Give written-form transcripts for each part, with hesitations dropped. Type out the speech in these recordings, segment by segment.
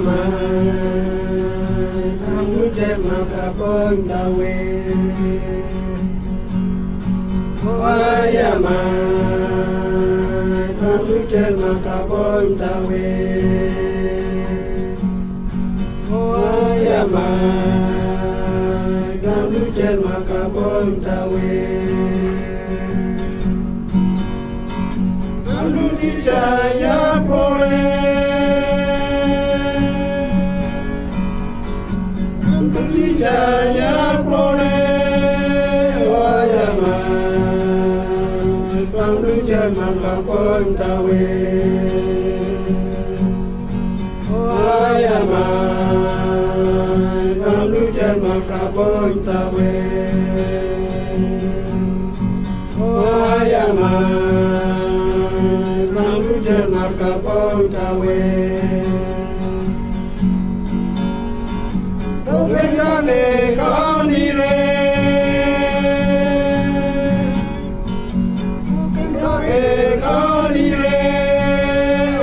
man, I'm Jet Macabon Dawe. Man, I'm Jet Macabon Dawe. Man, I'm Jet Macabon Dawe. Jaya Prole, Ambuli Jaya Prole, Wayama, Bandu Jaman Lapon Tawe, Wayama, Bandu Jaman Lapon Tawe, Wayama. Macabon Dawe. Ogengane kanire, ogengane kanire,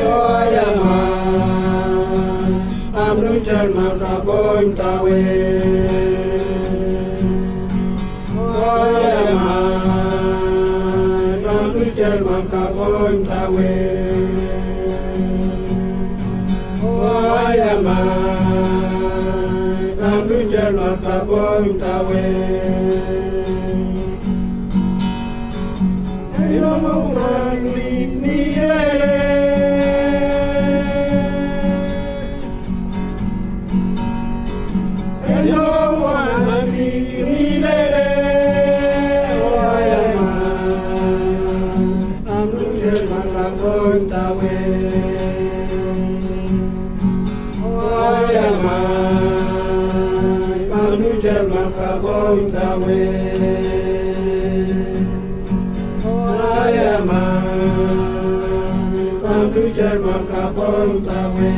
Wayama, Amnujan Macabon Dawe. Wayama, Amnujan Macabon Dawe. Amnujan Macabon Dawe. Hello, Malik Nile. Hello, Malik Nile. Amnujan Macabon Dawe. Amnujan Macabon Dawe. Wayama, Amnujan Macabon Dawe.